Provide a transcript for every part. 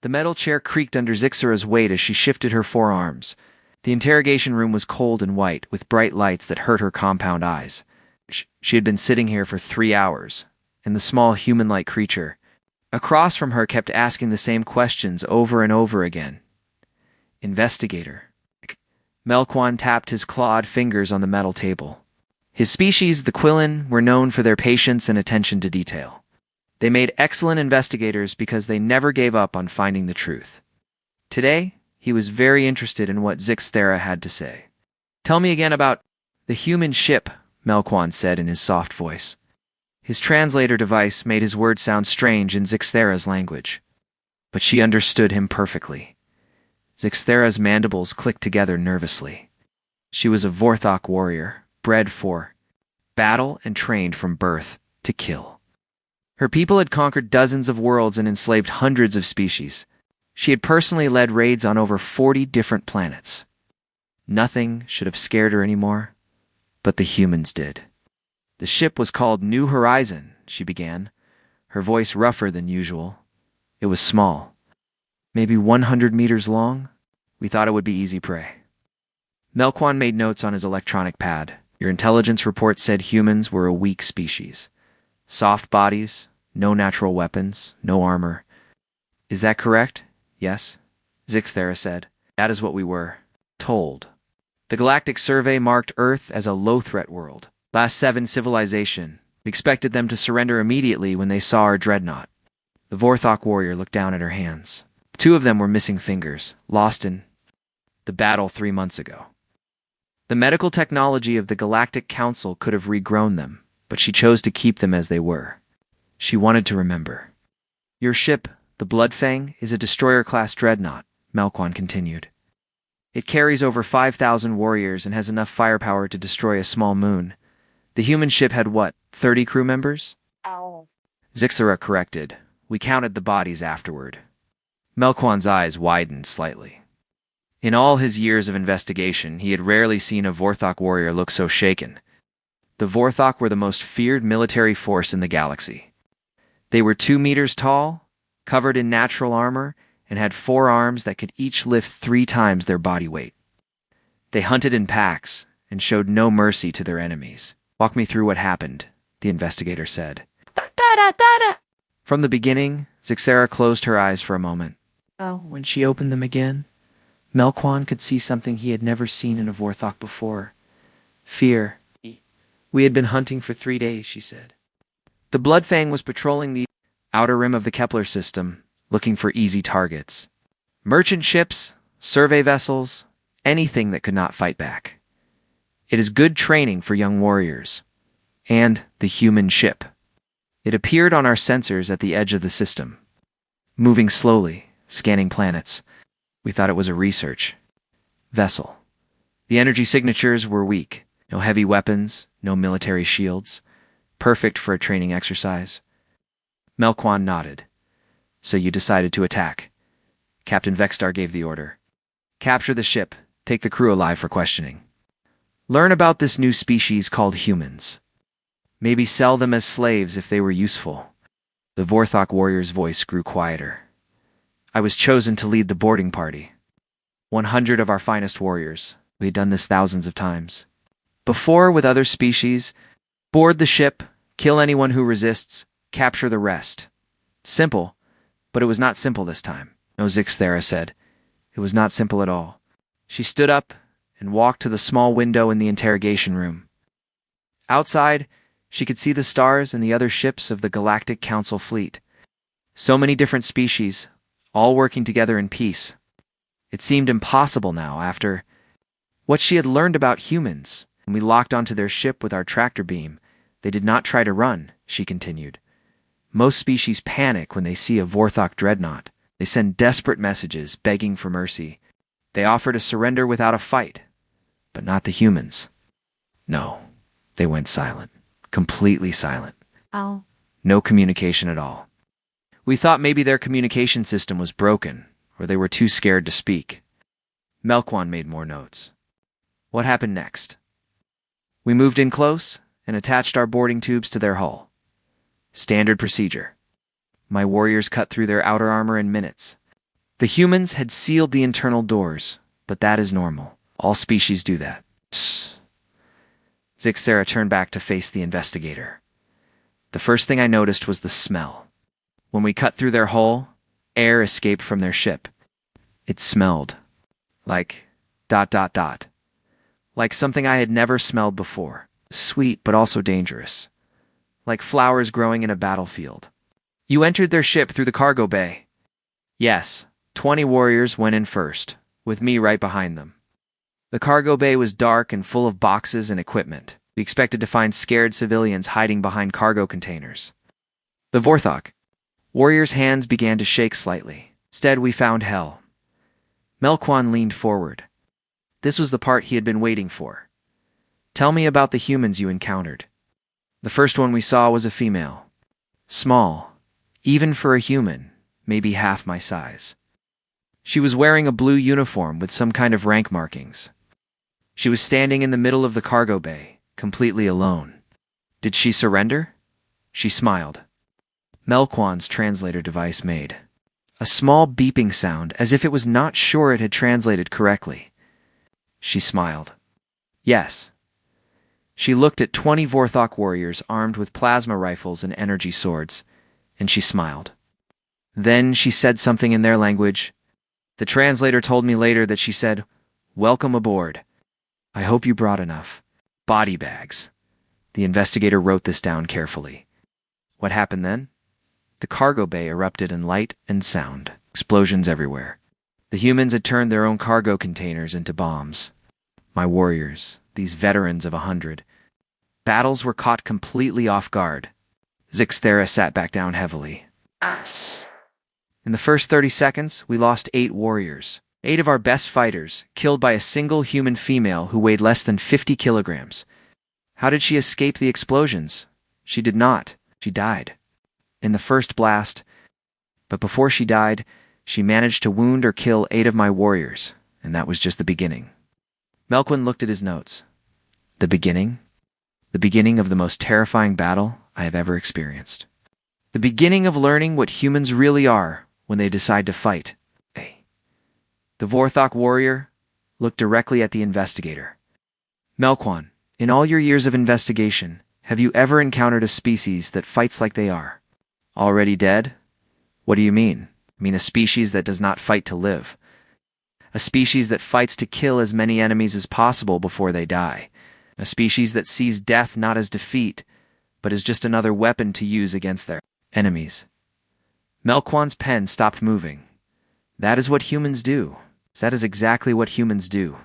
The metal chair creaked under Zixara's weight as she shifted her forearms. The interrogation room was cold and white, with bright lights that hurt her compound eyes. She had been sitting here for 3 hours, and the small human-like creature across from her kept asking the same questions over and over again. Investigator. Melquan tapped his clawed fingers on the metal table. His species, the Quillen, were known for their patience and attention to detail. They made excellent investigators because they never gave up on finding the truth. Today, he was very interested in what Zixthera had to say. "Tell me again about the human ship," Melquan said in his soft voice. His translator device made his words sound strange in Zixthera's language, but she understood him perfectly. Zixthera's mandibles clicked together nervously. She was a Vorthok warrior, bred for battle and trained from birth to kill. Her people had conquered dozens of worlds and enslaved hundreds of species. She had personally led raids on over 40 different planets. Nothing should have scared her anymore, but the humans did. "The ship was called New Horizon," she began, her voice rougher than usual. "It was small, maybe 100 meters long. We thought it would be easy prey." Melquan made notes on his electronic pad. "Your intelligence report said humans were a weak species. Soft bodies, no natural weapons, no armor. Is that correct?" "Yes," Zixthera said. "That is what we were told. The Galactic Survey marked Earth as a low-threat world. Last 7 civilization. We expected them to surrender immediately when they saw our dreadnought." The Vorthok warrior looked down at her hands. 2 of them were missing fingers, lost in the battle 3 months ago. The medical technology of the Galactic Council could have regrown them, but she chose to keep them as they were. She wanted to remember. "Your ship, the Bloodfang, is a destroyer-class dreadnought," Melquan continued. "It carries over 5,000 warriors and has enough firepower to destroy a small moon. The human ship had what, 30 crew members?" Ow. Zixthera corrected. "We counted the bodies afterward." Melquan's eyes widened slightly. In all his years of investigation, he had rarely seen a Vorthok warrior look so shaken. The Vorthok were the most feared military force in the galaxy. They were 2 meters tall, covered in natural armor, and had 4 arms that could each lift 3 times their body weight. They hunted in packs and showed no mercy to their enemies. "Walk me through what happened," the investigator said. Da-da-da-da. From the beginning, Zixthera closed her eyes for a moment. Oh. When she opened them again, Melquan could see something he had never seen in a Vorthok before. Fear. "We had been hunting for 3 days," she said. The Bloodfang was patrolling the outer rim of the Kepler system, looking for easy targets. Merchant ships, survey vessels, anything that could not fight back. It is good training for young warriors. And the human ship. It appeared on our sensors at the edge of the system, moving slowly, scanning planets. We thought it was a research vessel. The energy signatures were weak. No heavy weapons, no military shields. Perfect for a training exercise. Melquan nodded. "So you decided to attack." Captain Vextar gave the order. "Capture the ship. Take the crew alive for questioning. Learn about this new species called humans. Maybe sell them as slaves if they were useful." The Vorthok warrior's voice grew quieter. "I was chosen to lead the boarding party. 100 of our finest warriors. We had done this thousands of times. Before, with other species, board the ship, kill anyone who resists, capture the rest. Simple, but it was not simple this time." "No," Zixthera said. "It was not simple at all." She stood up and walked to the small window in the interrogation room. Outside, she could see the stars and the other ships of the Galactic Council fleet. So many different species, all working together in peace. It seemed impossible now after what she had learned about humans. "When we locked onto their ship with our tractor beam, they did not try to run," she continued. "Most species panic when they see a Vorthok dreadnought. They send desperate messages begging for mercy. They offer to surrender without a fight. But not the humans. No, they went silent. Completely silent. Ow. No communication at all. We thought maybe their communication system was broken, or they were too scared to speak." Melquan made more notes. "What happened next?" "We moved in close and attached our boarding tubes to their hull. Standard procedure. My warriors cut through their outer armor in minutes. The humans had sealed the internal doors, but that is normal. All species do that. Zixera turned back to face the investigator. The first thing I noticed was the smell. When we cut through their hull, air escaped from their ship. It smelled like ... like something I had never smelled before. Sweet, but also dangerous. Like flowers growing in a battlefield. You entered their ship through the cargo bay. Yes, 20 warriors went in first, with me right behind them. The cargo bay was dark and full of boxes and equipment. We expected to find scared civilians hiding behind cargo containers. The Vorthok warriors' hands began to shake slightly. Instead, we found hell. Melquan leaned forward. This was the part he had been waiting for. Tell me about the humans you encountered. The first one we saw was a female. Small, even for a human, maybe half my size. She was wearing a blue uniform with some kind of rank markings. She was standing in the middle of the cargo bay, completely alone. Did she surrender? She smiled. Melquan's translator device made a small beeping sound as if it was not sure it had translated correctly. She smiled. Yes. She looked at 20 Vorthok warriors armed with plasma rifles and energy swords, and she smiled. Then she said something in their language. The translator told me later that she said, "Welcome aboard. I hope you brought enough body bags." The investigator wrote this down carefully. What happened then? The cargo bay erupted in light and sound, explosions everywhere. The humans had turned their own cargo containers into bombs. My warriors, these veterans of 100. Battles were caught completely off guard. Zixera sat back down heavily. In the first 30 seconds, we lost 8 warriors. 8 of our best fighters, killed by a single human female who weighed less than 50 kilograms. How did she escape the explosions? She did not. She died. In the first blast. But before she died, she managed to wound or kill 8 of my warriors, and that was just the beginning. Melquan looked at his notes. The beginning? The beginning of the most terrifying battle I have ever experienced. The beginning of learning what humans really are when they decide to fight. The Vorthok warrior looked directly at the investigator. Melquan, in all your years of investigation, have you ever encountered a species that fights like they are? Already dead? What do you mean? I mean a species that does not fight to live. A species that fights to kill as many enemies as possible before they die. A species that sees death not as defeat, but as just another weapon to use against their enemies. Melquan's pen stopped moving. That is what humans do. That is exactly what humans do.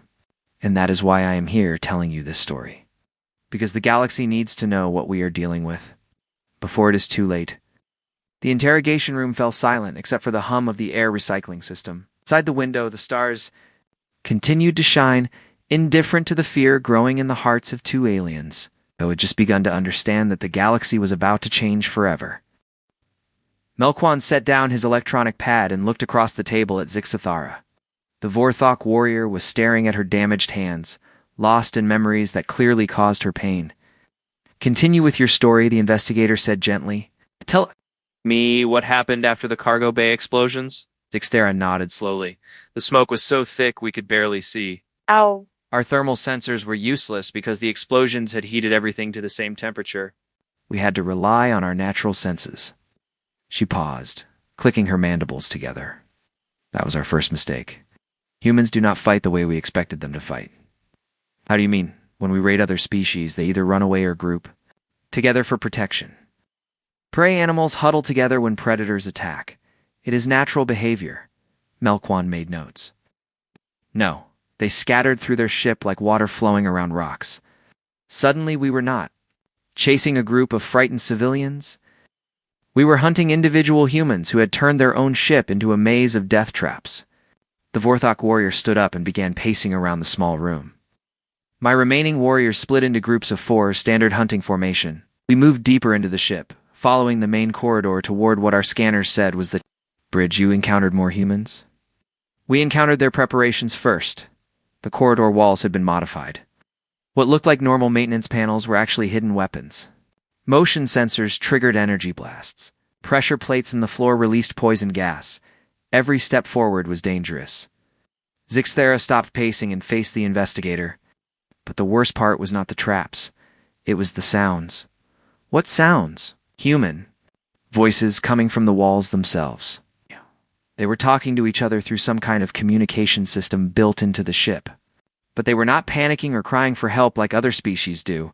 And that is why I am here telling you this story. Because the galaxy needs to know what we are dealing with, before it is too late. The interrogation room fell silent except for the hum of the air recycling system. Outside the window, the stars continued to shine, indifferent to the fear growing in the hearts of 2 aliens, who had just begun to understand that the galaxy was about to change forever. Melquan set down his electronic pad and looked across the table at Zixera. The Vorthok warrior was staring at her damaged hands, lost in memories that clearly caused her pain. Continue with your story, the investigator said gently. Tell me what happened after the cargo bay explosions? Zixera nodded slowly. The smoke was so thick we could barely see. Ow. Our thermal sensors were useless because the explosions had heated everything to the same temperature. We had to rely on our natural senses. She paused, clicking her mandibles together. That was our first mistake. Humans do not fight the way we expected them to fight. How do you mean? When we raid other species, they either run away or group together for protection. Prey animals huddle together when predators attack. It is natural behavior. Melquan made notes. No, they scattered through their ship like water flowing around rocks. Suddenly we were not chasing a group of frightened civilians. We were hunting individual humans who had turned their own ship into a maze of death traps. The Vorthok warrior stood up and began pacing around the small room. My remaining warriors split into groups of 4, standard hunting formation. We moved deeper into the ship, following the main corridor toward what our scanners said was the bridge. You encountered more humans? We encountered their preparations first. The corridor walls had been modified. What looked like normal maintenance panels were actually hidden weapons. Motion sensors triggered energy blasts. Pressure plates in the floor released poison gas. Every step forward was dangerous. Zixthera stopped pacing and faced the investigator. But the worst part was not the traps. It was the sounds. What sounds? Human. Voices coming from the walls themselves. They were talking to each other through some kind of communication system built into the ship. But they were not panicking or crying for help like other species do.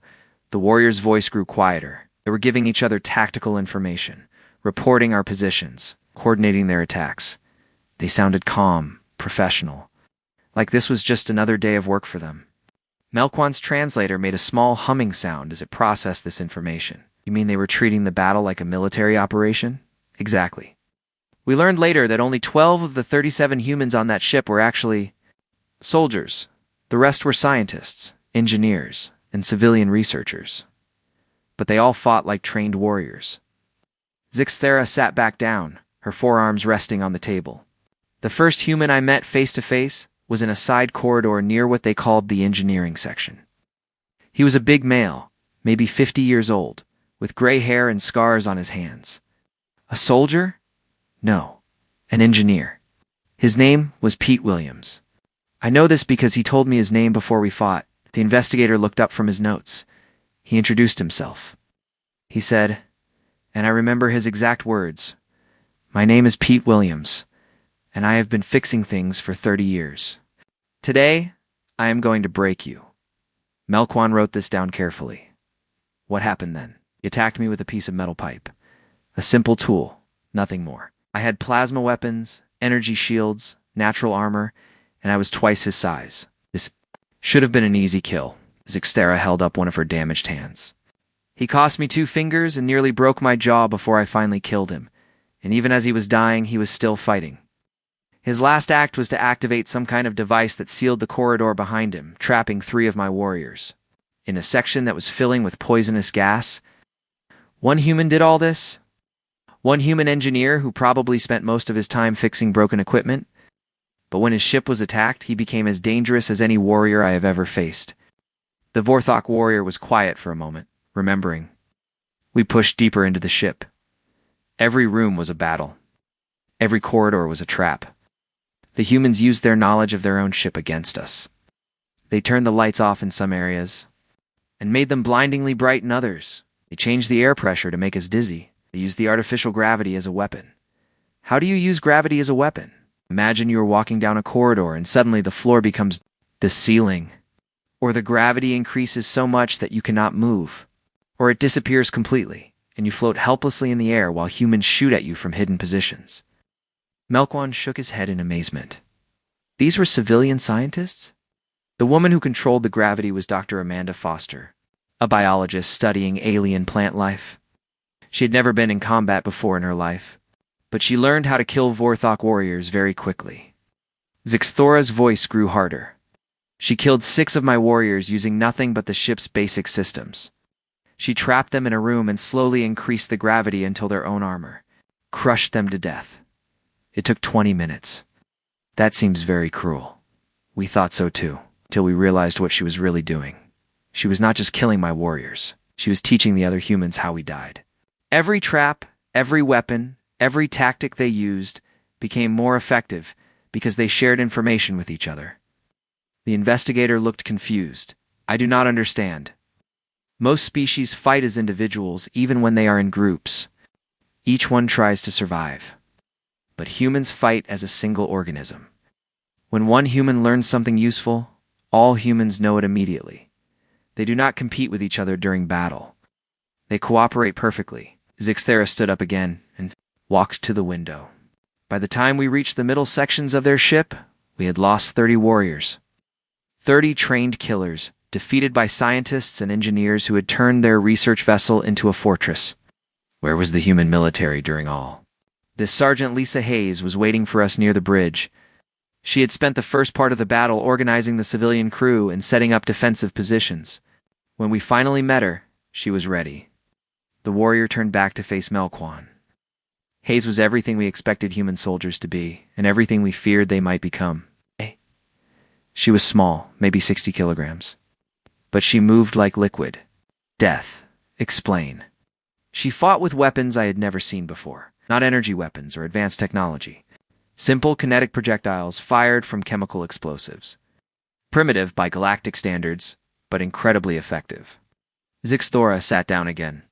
The warrior's voice grew quieter. They were giving each other tactical information, reporting our positions, coordinating their attacks. They sounded calm, professional, like this was just another day of work for them. Melquan's translator made a small humming sound as it processed this information. You mean they were treating the battle like a military operation? Exactly. We learned later that only 12 of the 37 humans on that ship were actually soldiers. The rest were scientists, engineers, and civilian researchers. But they all fought like trained warriors. Zixthera sat back down, her forearms resting on the table. The first human I met face-to-face was in a side corridor near what they called the engineering section. He was a big male, maybe 50 years old, with gray hair and scars on his hands. A soldier? No, an engineer. His name was Pete Williams. I know this because he told me his name before we fought. The investigator looked up from his notes. He introduced himself. He said, and I remember his exact words, "My name is Pete Williams, and I have been fixing things for 30 years. Today, I am going to break you." Melquan wrote this down carefully. What happened then? He attacked me with a piece of metal pipe. A simple tool, nothing more. I had plasma weapons, energy shields, natural armor, and I was twice his size. This should have been an easy kill. Zixthera held up one of her damaged hands. He cost me 2 fingers and nearly broke my jaw before I finally killed him, and even as he was dying, he was still fighting. His last act was to activate some kind of device that sealed the corridor behind him, trapping 3 of my warriors. In a section that was filling with poisonous gas. One human did all this? One human engineer who probably spent most of his time fixing broken equipment? But when his ship was attacked, he became as dangerous as any warrior I have ever faced. The Vorthok warrior was quiet for a moment, remembering. We pushed deeper into the ship. Every room was a battle. Every corridor was a trap. The humans used their knowledge of their own ship against us. They turned the lights off in some areas and made them blindingly bright in others. They changed the air pressure to make us dizzy. They used the artificial gravity as a weapon. How do you use gravity as a weapon? Imagine you are walking down a corridor and suddenly the floor becomes the ceiling. Or the gravity increases so much that you cannot move. Or it disappears completely, and you float helplessly in the air while humans shoot at you from hidden positions. Melquan shook his head in amazement. These were civilian scientists? The woman who controlled the gravity was Dr. Amanda Foster, a biologist studying alien plant life. She had never been in combat before in her life, but she learned how to kill Vorthok warriors very quickly. Zixthera's voice grew harder. She killed 6 of my warriors using nothing but the ship's basic systems. She trapped them in a room and slowly increased the gravity until their own armor crushed them to death. It took 20 minutes. That seems very cruel. We thought so too, till we realized what she was really doing. She was not just killing my warriors. She was teaching the other humans how we died. Every trap, every weapon, every tactic they used became more effective because they shared information with each other. The investigator looked confused. I do not understand. Most species fight as individuals even when they are in groups. Each one tries to survive. But humans fight as a single organism. When one human learns something useful, all humans know it immediately. They do not compete with each other during battle. They cooperate perfectly. Zixthera stood up again and walked to the window. By the time we reached the middle sections of their ship, we had lost 30 warriors. 30 trained killers, defeated by scientists and engineers who had turned their research vessel into a fortress. Where was the human military during all? This Sergeant Lisa Hayes was waiting for us near the bridge. She had spent the first part of the battle organizing the civilian crew and setting up defensive positions. When we finally met her, she was ready. The warrior turned back to face Melquan. Hayes was everything we expected human soldiers to be, and everything we feared they might become. She was small, maybe 60 kilograms. But she moved like liquid. Death. Explain. She fought with weapons I had never seen before. Not energy weapons or advanced technology. Simple kinetic projectiles fired from chemical explosives. Primitive by galactic standards, but incredibly effective. Zixthora sat down again.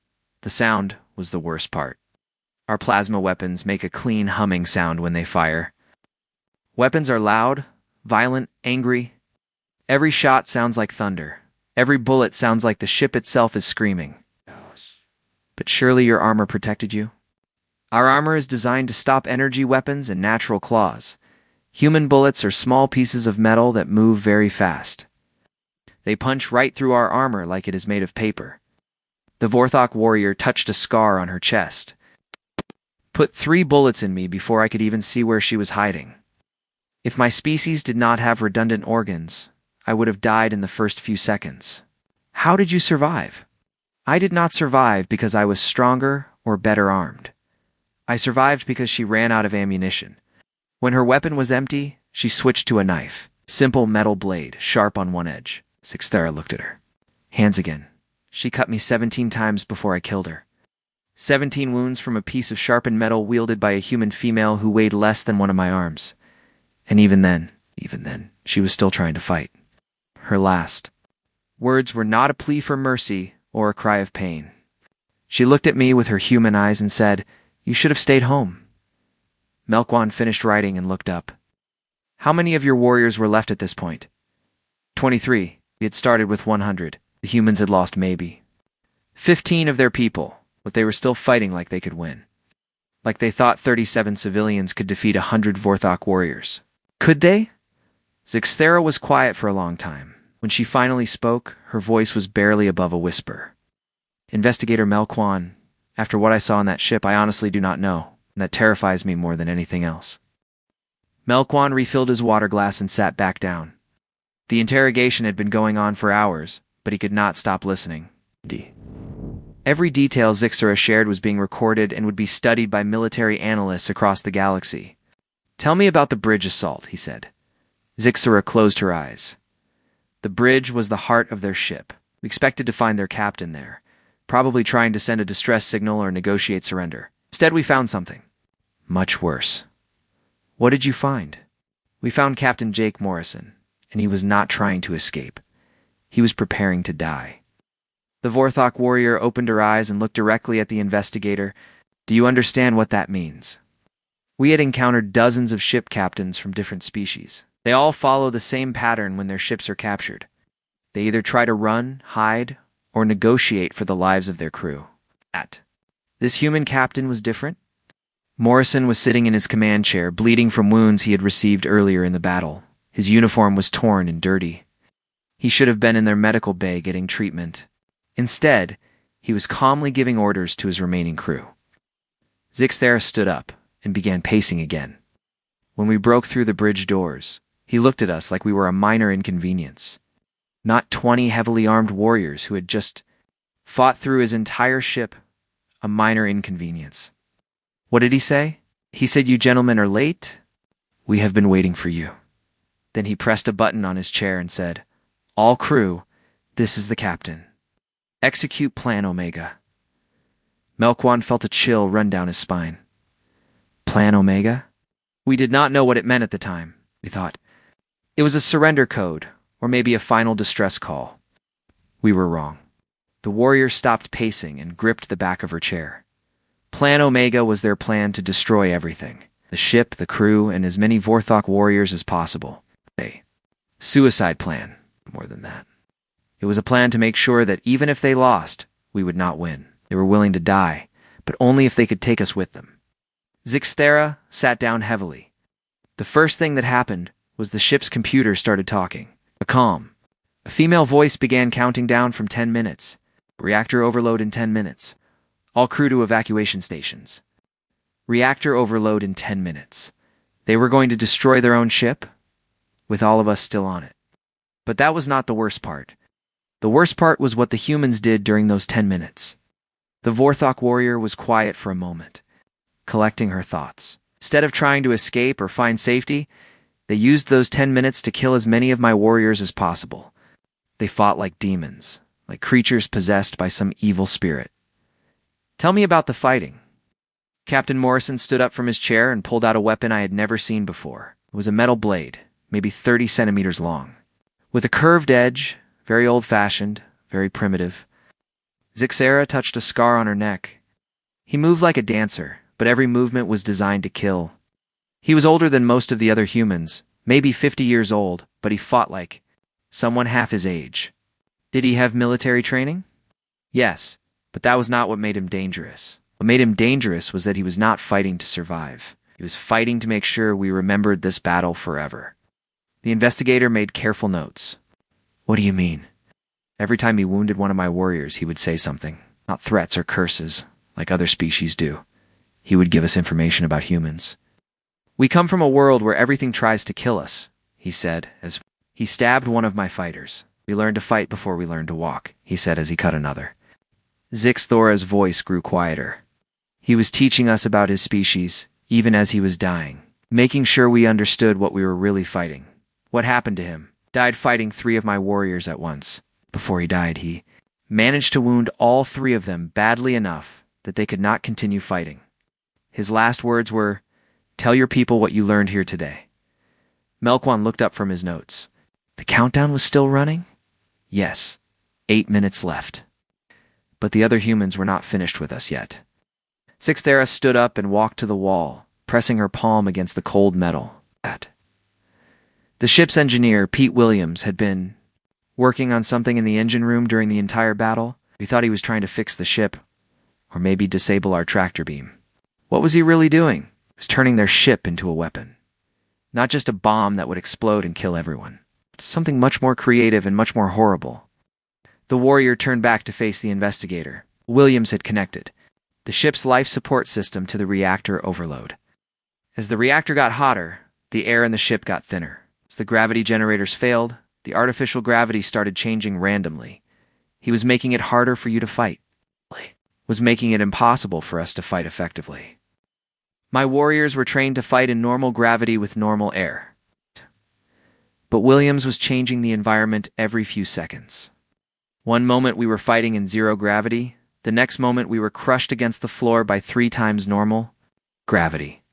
The sound was the worst part. Our plasma weapons make a clean humming sound when they fire. Weapons are loud, violent, angry. Every shot sounds like thunder. Every bullet sounds like the ship itself is screaming. But surely your armor protected you? Our armor is designed to stop energy weapons and natural claws. Human bullets are small pieces of metal that move very fast. They punch right through our armor like it is made of paper. The Vorthok warrior touched a scar on her chest. Put 3 bullets in me before I could even see where she was hiding. If my species did not have redundant organs, I would have died in the first few seconds. How did you survive? I did not survive because I was stronger or better armed. I survived because she ran out of ammunition. When her weapon was empty, she switched to a knife. Simple metal blade, sharp on one edge. Zixthera looked at her. Hands again. She cut me 17 times before I killed her. 17 wounds from a piece of sharpened metal wielded by a human female who weighed less than one of my arms. And even then, she was still trying to fight. Her last words were not a plea for mercy or a cry of pain. She looked at me with her human eyes and said, "You should have stayed home." Melkwan finished writing and looked up. How many of your warriors were left at this point? 23. We had started with 100. The humans had lost maybe 15 of their people, but they were still fighting like they could win. Like they thought 37 civilians could defeat 100 Vorthok warriors. Could they? Zixthera was quiet for a long time. When she finally spoke, her voice was barely above a whisper. Investigator Melkwan, after what I saw on that ship, I honestly do not know, and that terrifies me more than anything else. Melkwan refilled his water glass and sat back down. The interrogation had been going on for hours, but he could not stop listening. Every detail Zixthera shared was being recorded and would be studied by military analysts across the galaxy. Tell me about the bridge assault, he said. Zixthera closed her eyes. The bridge was the heart of their ship. We expected to find their captain there, probably trying to send a distress signal or negotiate surrender. Instead, we found something much worse. What did you find? We found Captain Jake Morrison, and he was not trying to escape. He was preparing to die. The Vorthok warrior opened her eyes and looked directly at the investigator. Do you understand what that means? We had encountered dozens of ship captains from different species. They all follow the same pattern when their ships are captured. They either try to run, hide, or negotiate for the lives of their crew. This human captain was different. Morrison was sitting in his command chair, bleeding from wounds he had received earlier in the battle. His uniform was torn and dirty. He should have been in their medical bay getting treatment. Instead, he was calmly giving orders to his remaining crew. Zixthera stood up and began pacing again. When we broke through the bridge doors, he looked at us like we were a minor inconvenience. Not 20 heavily armed warriors who had just fought through his entire ship, a minor inconvenience. What did he say? He said, "You gentlemen are late. We have been waiting for you." Then he pressed a button on his chair and said, "All crew, this is the captain. Execute Plan Omega." Melkwan felt a chill run down his spine. Plan Omega? We did not know what it meant at the time, we thought. It was a surrender code, or maybe a final distress call. We were wrong. The warrior stopped pacing and gripped the back of her chair. Plan Omega was their plan to destroy everything. The ship, the crew, and as many Vorthok warriors as possible. A suicide plan, more than that. It was a plan to make sure that even if they lost, we would not win. They were willing to die, but only if they could take us with them. Zixthera sat down heavily. The first thing that happened was the ship's computer started talking. A female voice began counting down from 10 minutes. Reactor overload in 10 minutes. All crew to evacuation stations. Reactor overload in 10 minutes. They were going to destroy their own ship, with all of us still on it. But that was not the worst part. The worst part was what the humans did during those 10 minutes. The Vorthok warrior was quiet for a moment, collecting her thoughts. Instead of trying to escape or find safety, they used those 10 minutes to kill as many of my warriors as possible. They fought like demons, like creatures possessed by some evil spirit. Tell me about the fighting. Captain Morrison stood up from his chair and pulled out a weapon I had never seen before. It was a metal blade, maybe 30 centimeters long, with a curved edge, very old-fashioned, very primitive. Zixera touched a scar on her neck. He moved like a dancer, but every movement was designed to kill. He was older than most of the other humans, maybe 50 years old, but he fought like someone half his age. Did he have military training? Yes, but that was not what made him dangerous. What made him dangerous was that he was not fighting to survive. He was fighting to make sure we remembered this battle forever. The investigator made careful notes. What do you mean? Every time he wounded one of my warriors, he would say something. Not threats or curses, like other species do. He would give us information about humans. We come from a world where everything tries to kill us, he said, as he stabbed one of my fighters. We learned to fight before we learned to walk, he said as he cut another. Zixthora's voice grew quieter. He was teaching us about his species, even as he was dying, making sure we understood what we were really fighting. What happened to him? Died fighting 3 of my warriors at once. Before he died, he managed to wound all 3 of them badly enough that they could not continue fighting. His last words were, "Tell your people what you learned here today." Melkwan looked up from his notes. The countdown was still running? Yes, 8 minutes left. But the other humans were not finished with us yet. Zixthera stood up and walked to the wall, pressing her palm against the cold metal. The ship's engineer, Pete Williams, had been working on something in the engine room during the entire battle. We thought he was trying to fix the ship, or maybe disable our tractor beam. What was he really doing? He was turning their ship into a weapon. Not just a bomb that would explode and kill everyone. Something much more creative and much more horrible. The warrior turned back to face the investigator. Williams had connected the ship's life support system to the reactor overload. As the reactor got hotter, the air in the ship got thinner. As the gravity generators failed, the artificial gravity started changing randomly. He was making it harder for you to fight. Was making it impossible for us to fight effectively. My warriors were trained to fight in normal gravity with normal air. But Williams was changing the environment every few seconds. One moment we were fighting in 0 gravity, the next moment we were crushed against the floor by 3 times normal gravity.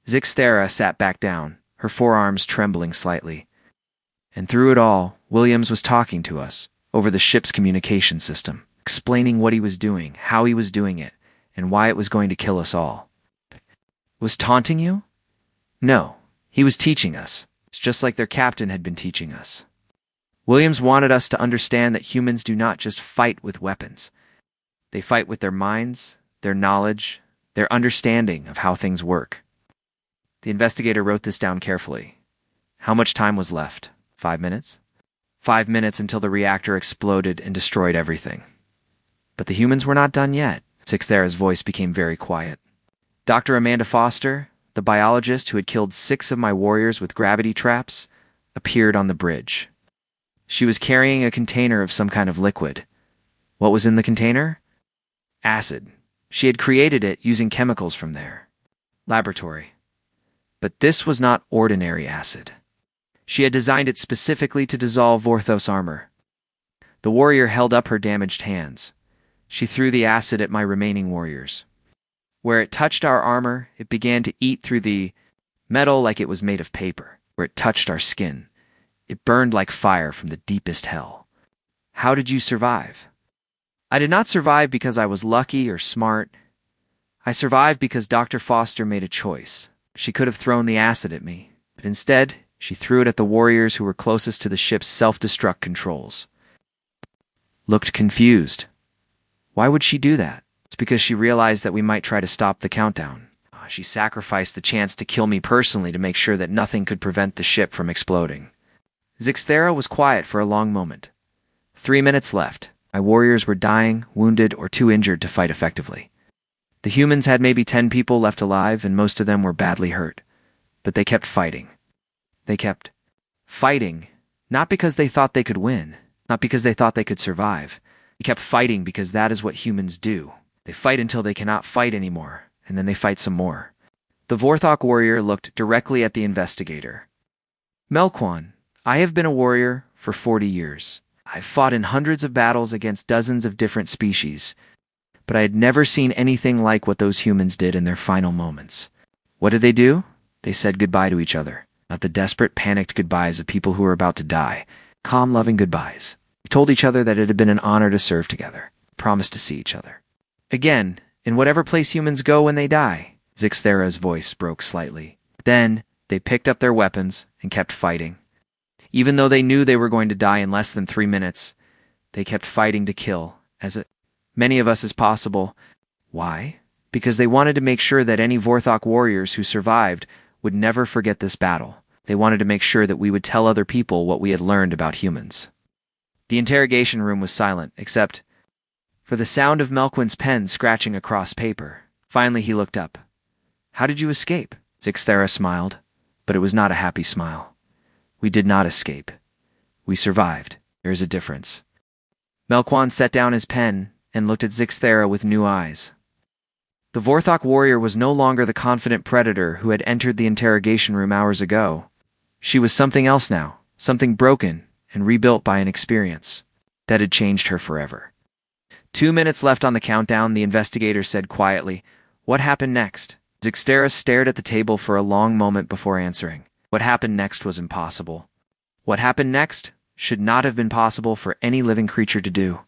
Zixthera sat back down, her forearms trembling slightly. And through it all, Williams was talking to us, over the ship's communication system, explaining what he was doing, how he was doing it, and why it was going to kill us all. Was taunting you? No, he was teaching us. It's just like their captain had been teaching us. Williams wanted us to understand that humans do not just fight with weapons. They fight with their minds, their knowledge, their understanding of how things work. The investigator wrote this down carefully. How much time was left? 5 minutes? 5 minutes until the reactor exploded and destroyed everything. But the humans were not done yet. Zixthera's voice became very quiet. Dr. Amanda Foster, the biologist who had killed 6 of my warriors with gravity traps, appeared on the bridge. She was carrying a container of some kind of liquid. What was in the container? Acid. She had created it using chemicals from their laboratory. But this was not ordinary acid. She had designed it specifically to dissolve Vorthos armor. The warrior held up her damaged hands. She threw the acid at my remaining warriors. Where it touched our armor, it began to eat through the metal like it was made of paper. Where it touched our skin, it burned like fire from the deepest hell. How did you survive? I did not survive because I was lucky or smart. I survived because Dr. Foster made a choice. She could have thrown the acid at me, but instead, she threw it at the warriors who were closest to the ship's self-destruct controls. Looked confused. Why would she do that? It's because she realized that we might try to stop the countdown. She sacrificed the chance to kill me personally to make sure that nothing could prevent the ship from exploding. Zixthera was quiet for a long moment. 3 minutes left. My warriors were dying, wounded, or too injured to fight effectively. The humans had maybe 10 people left alive, and most of them were badly hurt. But they kept fighting. They kept fighting, not because they thought they could win, not because they thought they could survive. They kept fighting because that is what humans do. They fight until they cannot fight anymore, and then they fight some more. The Vorthok warrior looked directly at the investigator. Melkwan, I have been a warrior for 40 years. I've fought in hundreds of battles against dozens of different species. but I had never seen anything like what those humans did in their final moments. What did they do? They said goodbye to each other, not the desperate, panicked goodbyes of people who were about to die. Calm, loving goodbyes. We told each other that it had been an honor to serve together, promised to see each other again, in whatever place humans go when they die. Zixthera's voice broke slightly. Then, they picked up their weapons and kept fighting. Even though they knew they were going to die in less than 3 minutes, they kept fighting to kill many of us as possible. Why? Because they wanted to make sure that any Vorthok warriors who survived would never forget this battle. They wanted to make sure that we would tell other people what we had learned about humans. The interrogation room was silent, except for the sound of Melquin's pen scratching across paper. Finally, he looked up. How did you escape? Zixthera smiled, but it was not a happy smile. We did not escape. We survived. There is a difference. Melquin set down his pen and looked at Zixthera with new eyes. The Vorthok warrior was no longer the confident predator who had entered the interrogation room hours ago. She was something else now, something broken and rebuilt by an experience that had changed her forever. 2 minutes left on the countdown, the investigator said quietly. What happened next? Zixthera stared at the table for a long moment before answering. What happened next was impossible. What happened next should not have been possible for any living creature to do.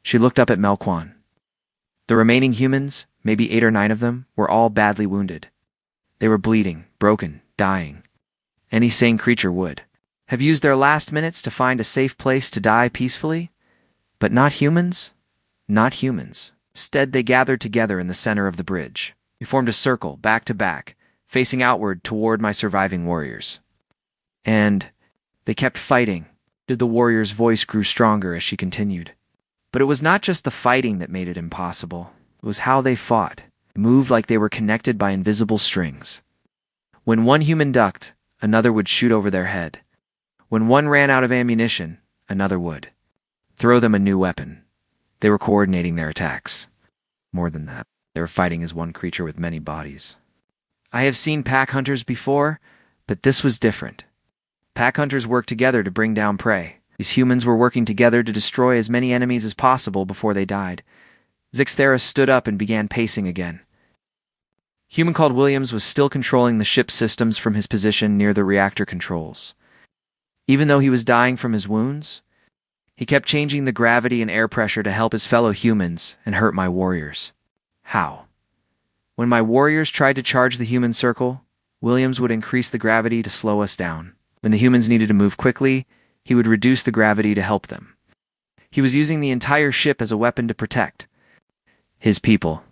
She looked up at Melquin. The remaining humans, maybe 8 or 9 of them, were all badly wounded. They were bleeding, broken, dying. Any sane creature would have used their last minutes to find a safe place to die peacefully. But not humans? Not humans. Instead, they gathered together in the center of the bridge. We formed a circle, back to back, facing outward toward my surviving warriors. And they kept fighting. The warrior's voice grew stronger as she continued. But it was not just the fighting that made it impossible. It was how they fought. They moved like they were connected by invisible strings. When one human ducked, another would shoot over their head. When one ran out of ammunition, another would throw them a new weapon. They were coordinating their attacks. More than that, they were fighting as one creature with many bodies. I have seen pack hunters before, but this was different. Pack hunters worked together to bring down prey. These humans were working together to destroy as many enemies as possible before they died. Zixthera stood up and began pacing again. Human called Williams was still controlling the ship's systems from his position near the reactor controls. Even though he was dying from his wounds, he kept changing the gravity and air pressure to help his fellow humans and hurt my warriors. How? When my warriors tried to charge the human circle, Williams would increase the gravity to slow us down. When the humans needed to move quickly, he would reduce the gravity to help them. He was using the entire ship as a weapon to protect his people.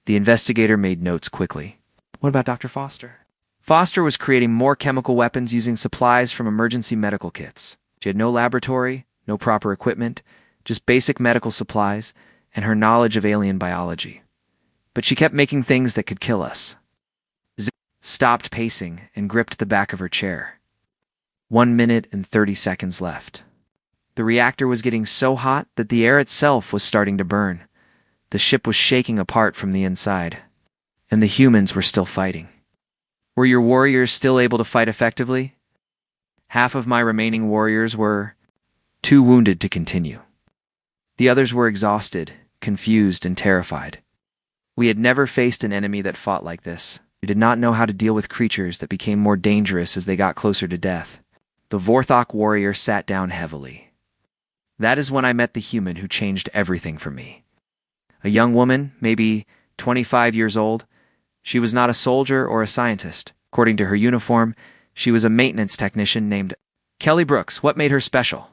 The investigator made notes quickly. What about Dr. Foster? Foster was creating more chemical weapons using supplies from emergency medical kits. She had no laboratory, no proper equipment, just basic medical supplies, and her knowledge of alien biology. But she kept making things that could kill us. Zip stopped pacing and gripped the back of her chair. 1 minute and 30 seconds left. The reactor was getting so hot that the air itself was starting to burn. The ship was shaking apart from the inside, and the humans were still fighting. Were your warriors still able to fight effectively? Half of my remaining warriors were too wounded to continue. The others were exhausted, confused, and terrified. We had never faced an enemy that fought like this. We did not know how to deal with creatures that became more dangerous as they got closer to death. The Vorthok warrior sat down heavily. That is when I met the human who changed everything for me. A young woman, maybe 25 years old. She was not a soldier or a scientist. According to her uniform, she was a maintenance technician named Kelly Brooks. What made her special?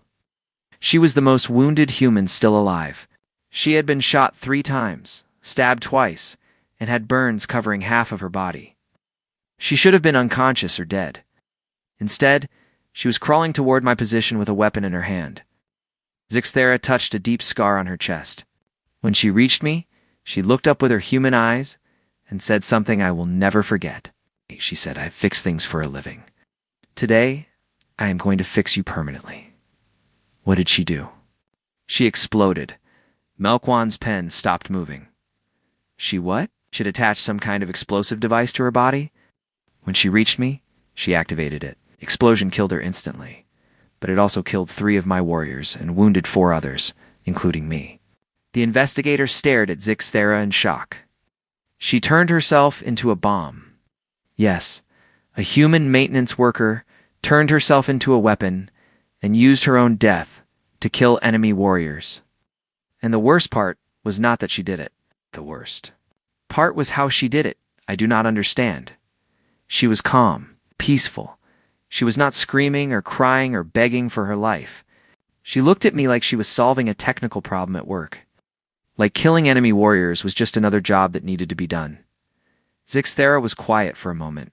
She was the most wounded human still alive. She had been shot 3 times, stabbed twice, and had burns covering half of her body. She should have been unconscious or dead. Instead, she was crawling toward my position with a weapon in her hand. Zixthera touched a deep scar on her chest. When she reached me, she looked up with her human eyes and said something I will never forget. She said, "I fix things for a living. Today, I am going to fix you permanently." What did she do? She exploded. Melquin's pen stopped moving. She what? She'd attached some kind of explosive device to her body? When she reached me, she activated it. Explosion killed her instantly. But it also killed 3 of my warriors and wounded 4 others, including me. The investigator stared at Zixthera in shock. She turned herself into a bomb. Yes, a human maintenance worker turned herself into a weapon and used her own death to kill enemy warriors. And the worst part was not that she did it. The worst part was how she did it. I do not understand. She was calm, peaceful. She was not screaming or crying or begging for her life. She looked at me like she was solving a technical problem at work. Like killing enemy warriors was just another job that needed to be done. Zixthera was quiet for a moment.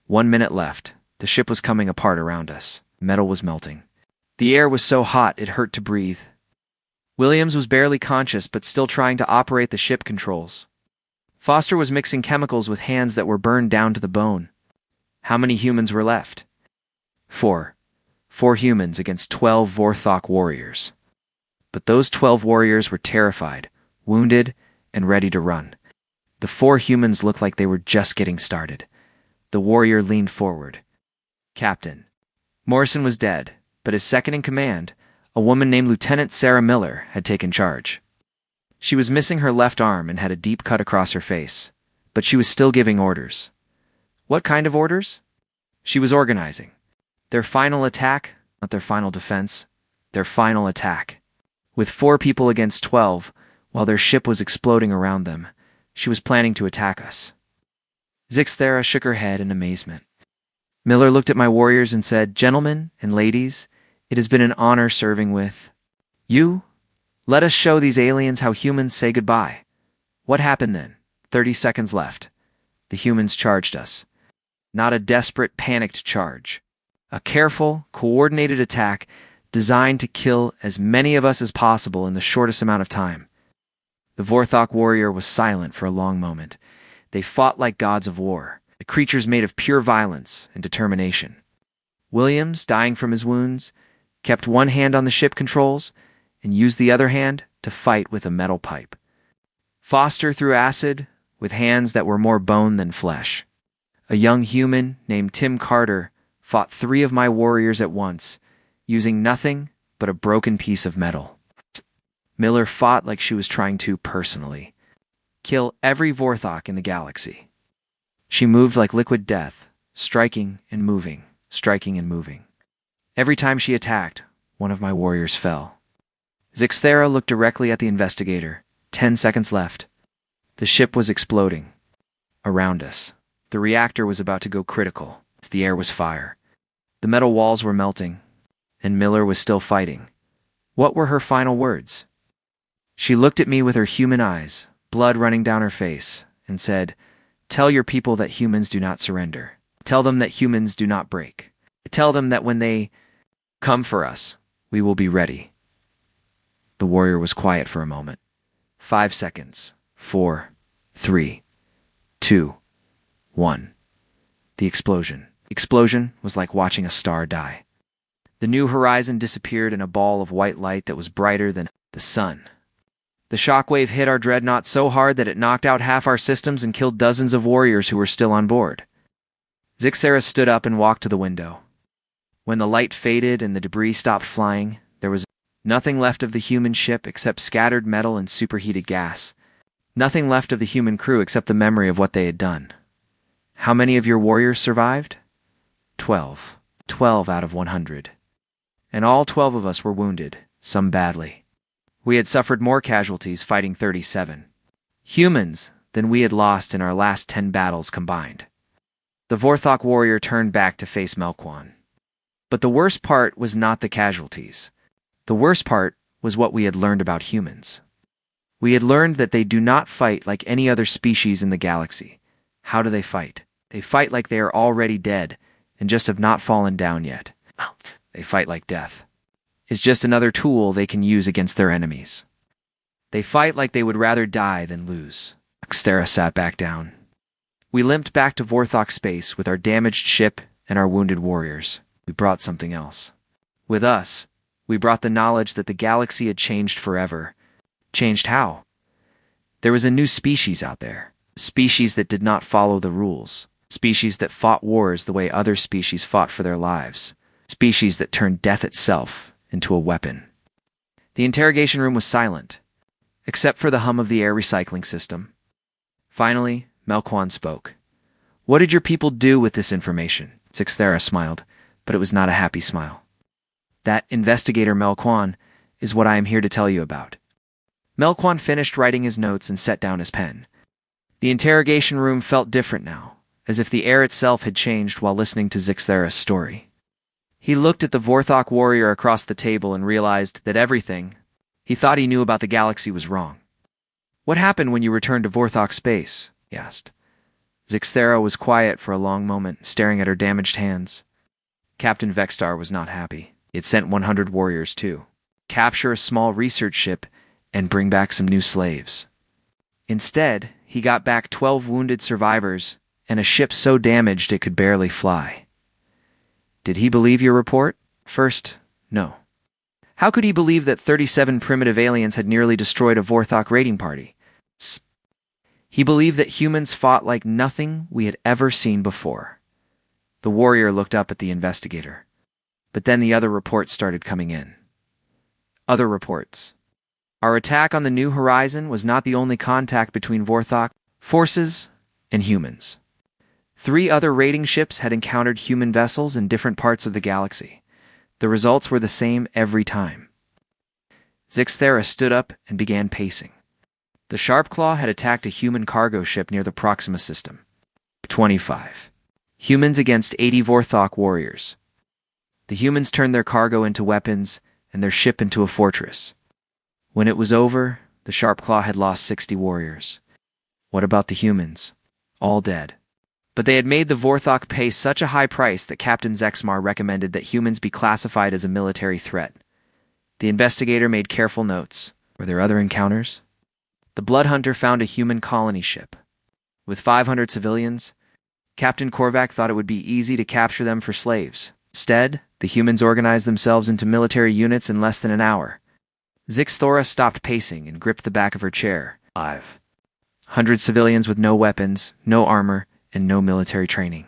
1 minute left. The ship was coming apart around us. Metal was melting. The air was so hot it hurt to breathe. Williams was barely conscious but still trying to operate the ship controls. Foster was mixing chemicals with hands that were burned down to the bone. How many humans were left? 4. 4 humans against 12 Vorthok warriors. But those 12 warriors were terrified, wounded, and ready to run. The 4 humans looked like they were just getting started. The warrior leaned forward. Captain. Morrison was dead, but his second in command, a woman named Lieutenant Sarah Miller, had taken charge. She was missing her left arm and had a deep cut across her face, but she was still giving orders. What kind of orders? She was organizing. Their final attack, not their final defense, their final attack. With 4 people against 12, while their ship was exploding around them, she was planning to attack us. Zixthera shook her head in amazement. Miller looked at my warriors and said, "Gentlemen and ladies, it has been an honor serving with you. Let us show these aliens how humans say goodbye." What happened then? 30 seconds left. The humans charged us. Not a desperate, panicked charge. A careful, coordinated attack designed to kill as many of us as possible in the shortest amount of time. The Vorthok warrior was silent for a long moment. They fought like gods of war, the creatures made of pure violence and determination. Williams, dying from his wounds, kept one hand on the ship controls and used the other hand to fight with a metal pipe. Foster threw acid with hands that were more bone than flesh. A young human named Tim Carter fought 3 of my warriors at once, using nothing but a broken piece of metal. Miller fought like she was trying to, personally, kill every Vorthok in the galaxy. She moved like liquid death, striking and moving, striking and moving. Every time she attacked, one of my warriors fell. Zixthera looked directly at the investigator. 10 seconds left. The ship was exploding. Around us, the reactor was about to go critical. The air was fire. The metal walls were melting, and Miller was still fighting. What were her final words? She looked at me with her human eyes, blood running down her face, and said, "Tell your people that humans do not surrender. Tell them that humans do not break. Tell them that when they come for us, we will be ready." The warrior was quiet for a moment. 5 seconds. 4, 3, 2, 1. The explosion. Explosion was like watching a star die. The new horizon disappeared in a ball of white light that was brighter than the sun. The shockwave hit our dreadnought so hard that it knocked out half our systems and killed dozens of warriors who were still on board. Zixthera stood up and walked to the window. When the light faded and the debris stopped flying, there was nothing left of the human ship except scattered metal and superheated gas. Nothing left of the human crew except the memory of what they had done. How many of your warriors survived? 12. 12 out of 100. And all 12 of us were wounded, some badly. We had suffered more casualties fighting 37 humans than we had lost in our last 10 battles combined. The Vorthok warrior turned back to face Melkwan. But the worst part was not the casualties. The worst part was what we had learned about humans. We had learned that they do not fight like any other species in the galaxy. How do they fight? They fight like they are already dead and just have not fallen down yet. They fight like death is just another tool they can use against their enemies. They fight like they would rather die than lose. Zixthera sat back down. We limped back to Vorthok space with our damaged ship and our wounded warriors. We brought something else. With us, we brought the knowledge that the galaxy had changed forever. Changed how? There was a new species out there. A species that did not follow the rules. Species that fought wars the way other species fought for their lives. Species that turned death itself into a weapon. The interrogation room was silent. except for the hum of the air recycling system. Finally, Melquan spoke. What did your people do with this information? Zixthera smiled, but it was not a happy smile. That investigator Melquan is what I am here to tell you about. Melquan finished writing his notes and set down his pen. The interrogation room felt different now, as if the air itself had changed while listening to Zixthera's story. He looked at the Vorthok warrior across the table and realized that everything he thought he knew about the galaxy was wrong. What happened when you returned to Vorthok space? He asked. Zixthera was quiet for a long moment, staring at her damaged hands. Captain Vexstar was not happy. It sent 100 warriors to capture a small research ship and bring back some new slaves. Instead, he got back 12 wounded survivors and a ship so damaged it could barely fly. Did he believe your report? First, no. How could he believe that 37 primitive aliens had nearly destroyed a Vorthok raiding party? He believed that humans fought like nothing we had ever seen before. The warrior looked up at the investigator. But then the other reports started coming in. Other reports. Our attack on the New Horizon was not the only contact between Vorthok forces and humans. 3 other raiding ships had encountered human vessels in different parts of the galaxy. The results were the same every time. Zixthera stood up and began pacing. The Sharpclaw had attacked a human cargo ship near the Proxima system. 25. Humans against 80 Vorthok warriors. The humans turned their cargo into weapons and their ship into a fortress. When it was over, the Sharpclaw had lost 60 warriors. What about the humans? All dead. But they had made the Vorthok pay such a high price that Captain Zexmar recommended that humans be classified as a military threat. The investigator made careful notes. Were there other encounters? The Blood Hunter found a human colony ship. With 500 civilians, Captain Korvac thought it would be easy to capture them for slaves. Instead, the humans organized themselves into military units in less than an hour. Zixthora stopped pacing and gripped the back of her chair. 500 civilians with no weapons, no armor, and no military training.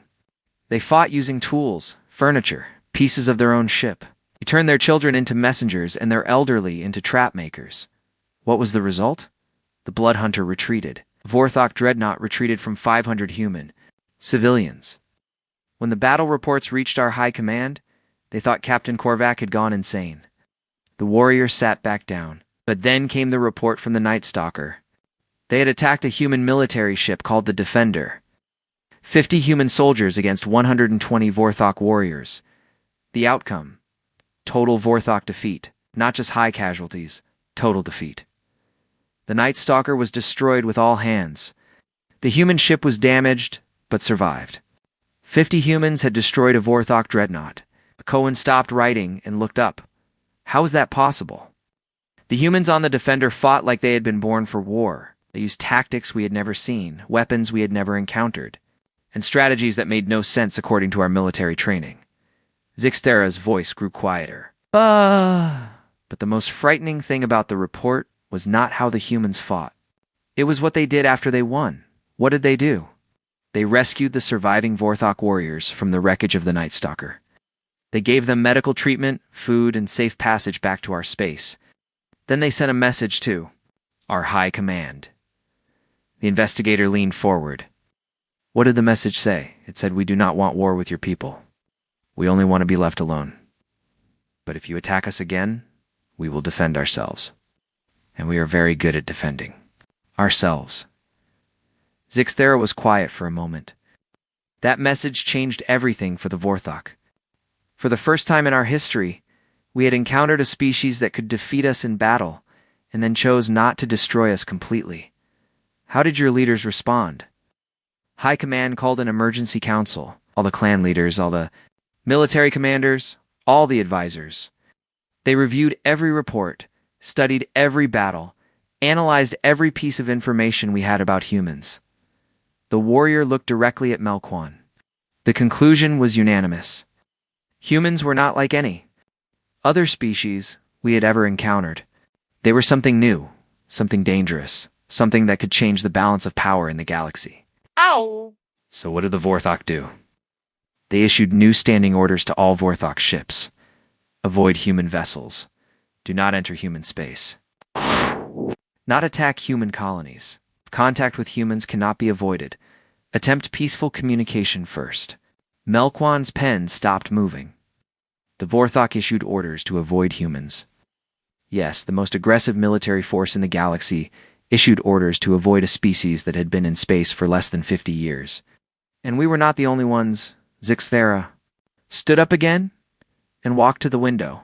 They fought using tools, furniture, pieces of their own ship. They turned their children into messengers and their elderly into trap makers. What was the result? The Blood Hunter retreated. Vorthok Dreadnought retreated from 500 human civilians. When the battle reports reached our high command, they thought Captain Korvac had gone insane. The warriors sat back down. But then came the report from the Night Stalker. They had attacked a human military ship called the Defender. 50 human soldiers against 120 Vorthok warriors. The outcome: total Vorthok defeat. Not just high casualties, total defeat. The Night Stalker was destroyed with all hands. The human ship was damaged, but survived. 50 humans had destroyed a Vorthok dreadnought. Cohen stopped writing and looked up. How was that possible? The humans on the Defender fought like they had been born for war. They used tactics we had never seen, weapons we had never encountered, and strategies that made no sense according to our military training. Zixthera's voice grew quieter. But the most frightening thing about the report was not how the humans fought. It was what they did after they won. What did they do? They rescued the surviving Vorthok warriors from the wreckage of the Night Stalker. They gave them medical treatment, food, and safe passage back to our space. Then they sent a message to our high command. The investigator leaned forward. What did the message say? It said, "We do not want war with your people. We only want to be left alone. But if you attack us again, we will defend ourselves. And we are very good at defending ourselves." Zixthera was quiet for a moment. That message changed everything for the Vorthok. For the first time in our history, we had encountered a species that could defeat us in battle, and then chose not to destroy us completely. How did your leaders respond? High Command called an emergency council. All the clan leaders, all the military commanders, all the advisors. They reviewed every report, studied every battle, analyzed every piece of information we had about humans. The warrior looked directly at Melquan. The conclusion was unanimous. Humans were not like any other species we had ever encountered. They were something new, something dangerous, something that could change the balance of power in the galaxy. Ow! So what did the Vorthok do? They issued new standing orders to all Vorthok ships. Avoid human vessels. Do not enter human space. Not attack human colonies. If contact with humans cannot be avoided, attempt peaceful communication first. Melquan's pen stopped moving. The Vorthok issued orders to avoid humans. Yes, the most aggressive military force in the galaxy issued orders to avoid a species that had been in space for less than 50 years. And we were not the only ones. Zixthera stood up again and walked to the window.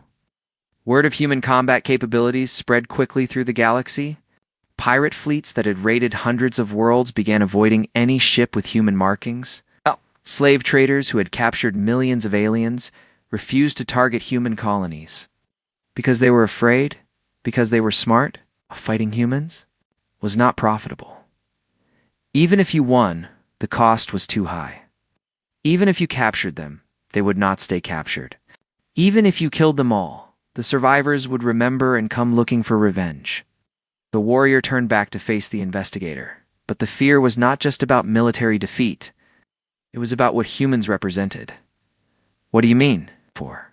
Word of human combat capabilities spread quickly through the galaxy. Pirate fleets that had raided hundreds of worlds began avoiding any ship with human markings. Slave traders who had captured millions of aliens refused to target human colonies. Because they were afraid, because they were smart, fighting humans was not profitable. Even if you won, the cost was too high. Even if you captured them, they would not stay captured. Even if you killed them all, the survivors would remember and come looking for revenge. The warrior turned back to face the investigator, but the fear was not just about military defeat. It was about what humans represented. What do you mean? For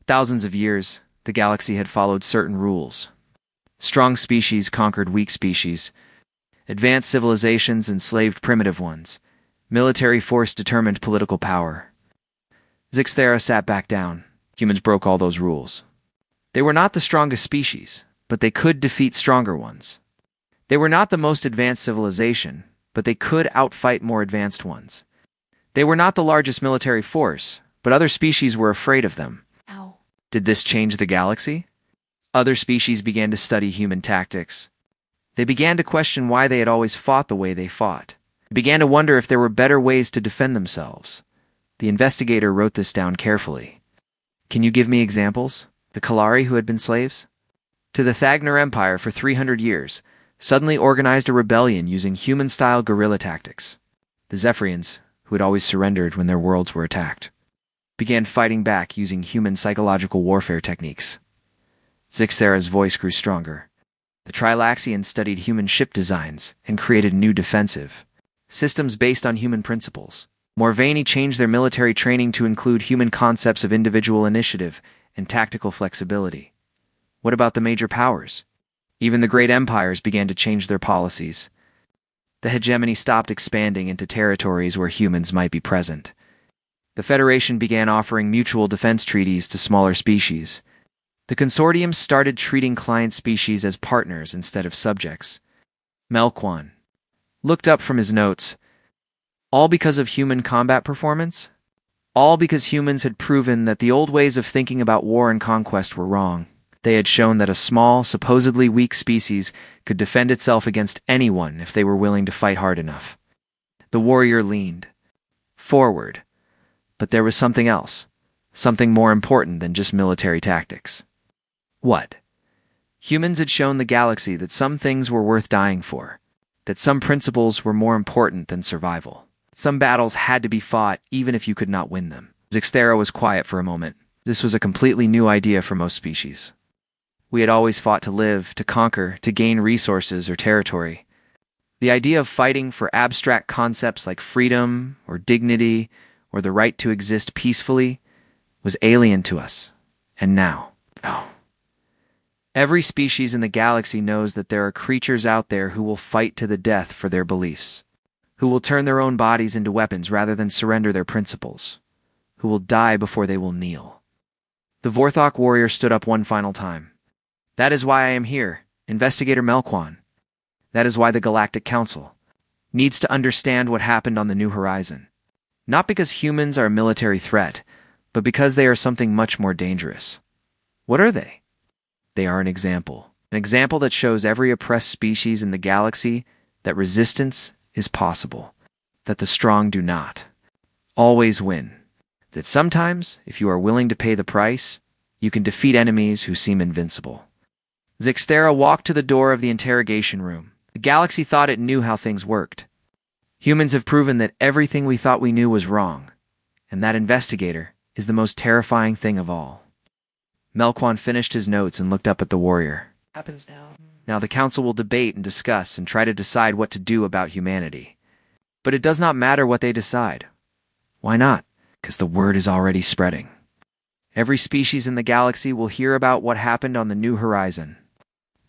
thousands of years, the galaxy had followed certain rules. Strong species conquered weak species. Advanced civilizations enslaved primitive ones. Military force determined political power. Zixthera sat back down. Humans broke all those rules. They were not the strongest species, but they could defeat stronger ones. They were not the most advanced civilization, but they could outfight more advanced ones. They were not the largest military force, but other species were afraid of them. Ow. Did this change the galaxy? Other species began to study human tactics. They began to question why they had always fought the way they fought. They began to wonder if there were better ways to defend themselves. The investigator wrote this down carefully. Can you give me examples? The Kalari who had been slaves? To the Thagner Empire for 300 years, suddenly organized a rebellion using human-style guerrilla tactics. The Zephyrians, who had always surrendered when their worlds were attacked, began fighting back using human psychological warfare techniques. Zixthera's voice grew stronger. The Trilaxians studied human ship designs and created new defensive systems based on human principles. Morvani changed their military training to include human concepts of individual initiative and tactical flexibility. What about the major powers? Even the great empires began to change their policies. The hegemony stopped expanding into territories where humans might be present. The Federation began offering mutual defense treaties to smaller species. The consortium started treating client species as partners instead of subjects. Melquan looked up from his notes. All because of human combat performance? All because humans had proven that the old ways of thinking about war and conquest were wrong. They had shown that a small, supposedly weak species could defend itself against anyone if they were willing to fight hard enough. The warrior leaned forward. But there was something else, something more important than just military tactics. What? Humans had shown the galaxy that some things were worth dying for, that some principles were more important than survival. Some battles had to be fought even if you could not win them. Zixthera was quiet for a moment. This was a completely new idea for most species. We had always fought to live, to conquer, to gain resources or territory. The idea of fighting for abstract concepts like freedom or dignity or the right to exist peacefully was alien to us. And now, every species in the galaxy knows that there are creatures out there who will fight to the death for their beliefs, who will turn their own bodies into weapons rather than surrender their principles, who will die before they will kneel. The Vorthok warrior stood up one final time. That is why I am here, Investigator Melquan. That is why the Galactic Council needs to understand what happened on the New Horizon. Not because humans are a military threat, but because they are something much more dangerous. What are they? They are an example that shows every oppressed species in the galaxy that resistance is possible, that the strong do not always win, that sometimes, if you are willing to pay the price, you can defeat enemies who seem invincible. Zixthera walked to the door of the interrogation room. The galaxy thought it knew how things worked. Humans have proven that everything we thought we knew was wrong, and that investigator is the most terrifying thing of all. Melquan finished his notes and looked up at the warrior. Happens now. Now the council will debate and discuss and try to decide what to do about humanity. But it does not matter what they decide. Why not? Because the word is already spreading. Every species in the galaxy will hear about what happened on the New Horizon.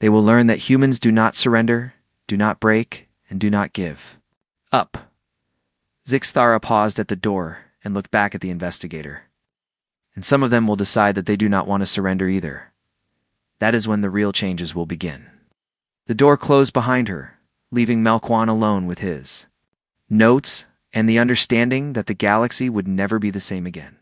They will learn that humans do not surrender, do not break, and do not give up. Zixthara paused at the door and looked back at the investigator. And some of them will decide that they do not want to surrender either. That is when the real changes will begin. The door closed behind her, leaving Melkwan alone with his notes and the understanding that the galaxy would never be the same again.